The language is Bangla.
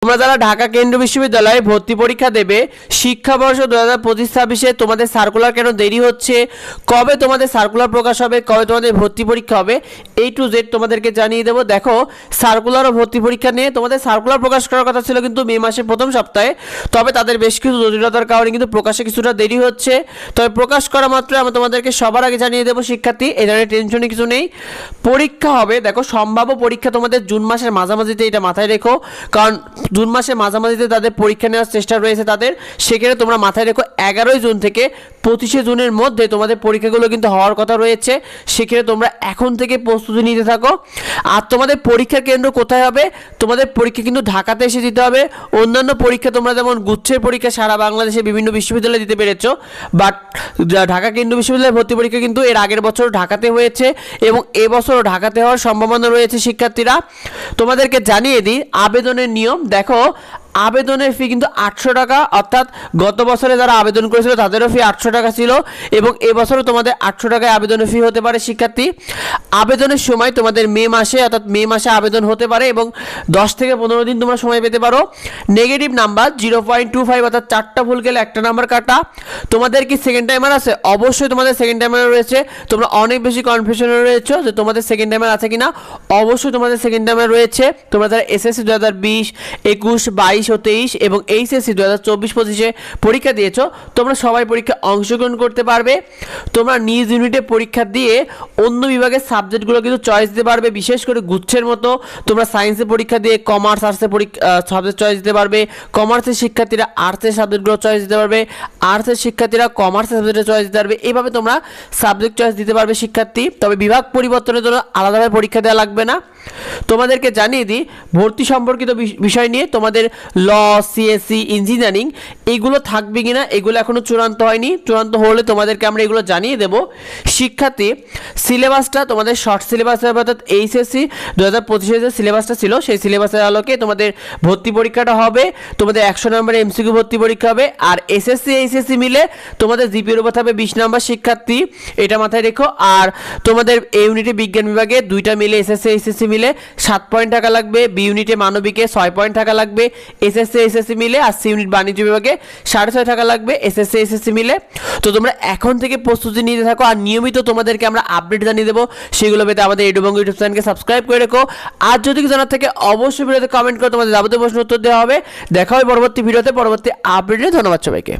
তোমরা যারা ঢাকা কেন্দ্রীয় বিশ্ববিদ্যালয়ে ভর্তি পরীক্ষা দেবে শিক্ষাবর্ষ 2025-26 তোমাদের সার্কুলার কেন দেরি হচ্ছে, কবে তোমাদের সার্কুলার প্রকাশ হবে, কবে তোমাদের ভর্তি পরীক্ষা হবে, A to Z তোমাদেরকে জানিয়ে দেবো। দেখো সার্কুলার ও ভর্তি পরীক্ষা নিয়ে তোমাদের সার্কুলার প্রকাশ করার কথা ছিল কিন্তু মে মাসের প্রথম সপ্তাহে, তবে তাদের বেশ কিছু জটিলতার কারণে কিন্তু প্রকাশে কিছুটা দেরি হচ্ছে। তবে প্রকাশ করা মাত্র আমি তোমাদেরকে সবার আগে জানিয়ে দেবো শিক্ষার্থী, এই ধরনের টেনশনে কিছু নেই। পরীক্ষা হবে, দেখো সম্ভাব্য পরীক্ষা তোমাদের জুন মাসের মাঝামাঝিতে, এটা মাথায় রেখো, কারণ জুন মাসে মাঝামাঝিতে তাদের পরীক্ষা নেওয়ার চেষ্টা রয়েছে তাদের, সেখানে তোমরা মাথায় রেখো 11 জুন থেকে 25 জুনের মধ্যে তোমাদের পরীক্ষাগুলো কিন্তু হওয়ার কথা রয়েছে, সেখানে তোমরা এখন থেকে প্রস্তুতি নিতে থাকো। আর তোমাদের পরীক্ষার কেন্দ্র কোথায় হবে, তোমাদের পরীক্ষা কিন্তু ঢাকাতে এসে দিতে হবে। অন্যান্য পরীক্ষা তোমরা যেমন গুচ্ছের পরীক্ষা সারা বাংলাদেশে বিভিন্ন বিশ্ববিদ্যালয়ে দিতে পেরেছো, বাট ঢাকা কেন্দ্রীয় বিশ্ববিদ্যালয়ের ভর্তি পরীক্ষা কিন্তু এর আগের বছর ঢাকাতে হয়েছে এবং এবছরও ঢাকাতে হওয়ার সম্ভাবনা রয়েছে। শিক্ষার্থীরা তোমাদেরকে জানিয়ে দিই আবেদনের নিয়ম। দেখো আবেদনের ফি কিন্তু 800 টাকা, অর্থাৎ গত বছরে যারা আবেদন করেছিল তাদেরও ফি 800 টাকা ছিল এবং এবছরও তোমাদের 800 টাকায় আবেদনের ফি হতে পারে। শিক্ষার্থী আবেদনের সময় তোমাদের মে মাসে, অর্থাৎ মে মাসে আবেদন হতে পারে এবং 10 থেকে 15 দিন তোমরা সময় পেতে পারো। নেগেটিভ নাম্বার 0.25, অর্থাৎ 4টা ভুল গেলে একটা নাম্বার কাটা। তোমাদের কি সেকেন্ড টাইমার আছে? অবশ্যই তোমাদের সেকেন্ড টাইমার রয়েছে। তোমরা অনেক বেশি কনফিউশনে রয়েছে যে তোমাদের সেকেন্ড টাইমার আছে কিনা, অবশ্যই তোমাদের সেকেন্ড টাইমার রয়েছে। তোমরা যারা এসএসসি 2020, 21, 22 ও 23 এবং এইচএসসি 2024-25 পরীক্ষা দিয়েছো, তোমরা সবাই পরীক্ষা অংশগ্রহণ করতে পারবে। তোমরা নিজ ইউনিটে পরীক্ষা দিয়ে অন্য বিভাগের সাবজেক্টগুলো কিন্তু চয়েস দিতে পারবে। বিশেষ করে গুচ্ছের মতো তোমরা সায়েন্সে পরীক্ষা দিয়ে কমার্স আর্টসের সাবজেক্ট চয়েস দিতে পারবে, কমার্সের শিক্ষার্থীরা আর্টসের সাবজেক্টগুলো চয়েস দিতে পারবে, আর্টসের শিক্ষার্থীরা কমার্সের সাবজেক্টে চয়েস দিতে পারবে। এইভাবে তোমরা সাবজেক্ট চয়েস দিতে পারবে শিক্ষার্থী। তবে বিভাগ পরিবর্তনের জন্য আলাদাভাবে পরীক্ষা দেওয়া লাগবে না। তোমাদেরকে জানিয়ে দিই ভর্তি সম্পর্কিত বিষয় নিয়ে, তোমাদের ল, সিএসসি, ইঞ্জিনিয়ারিং এইগুলো থাকবে কিনা এগুলো এখনও চূড়ান্ত হয়নি। চূড়ান্ত হলে তোমাদেরকে আমরা এগুলো জানিয়ে দেব। শিক্ষার্থী সিলেবাসটা তোমাদের শর্ট সিলেবাস হবে, অর্থাৎ এইচএসসি 2025 যে সিলেবাসটা ছিল সেই সিলেবাসের আলোকে তোমাদের ভর্তি পরীক্ষাটা হবে। তোমাদের 100 নম্বরের এমসিকিউ ভর্তি পরীক্ষা হবে। আর এসএসসি এইচএসসি মিলে তোমাদের জিপিএর উপর থাকবে 20 নম্বর। শিক্ষার্থী এটা মাথায় রেখো। আর তোমাদের এ ইউনিটে বিজ্ঞান বিভাগে দুইটা মিলে এসএসসি এইচএসসি মিলে 7 পয়েন্ট টাকা লাগবে, বি ইউনিটে মানবিকে 6 পয়েন্ট টাকা লাগবে এসএসসি এইচএসসি মিলে, আর সি ইউনিট বাণিজ্য বিভাগে 6.5 টাকা লাগবে এসএসসি এইচএসসি মিলে। তো তোমরা এখন থেকে প্রস্তুতি নিতে থাকো আর নিয়মিত তোমাদেরকে আমরা আপডেট জানিয়ে দেবো। সেগুলো পেতে আমাদের এডুবঙ্গ ইউটিউব চ্যানেলকে সাবস্ক্রাইব করে রেখো। আর যদি কিছু জানার থাকে অবশ্যই ভিডিওতে কমেন্ট করে তোমাদের যাবতীয় প্রশ্ন উত্তর দেওয়া হবে। দেখা হবে পরবর্তী ভিডিওতে, পরবর্তী আপডেটে। ধন্যবাদ সবাইকে।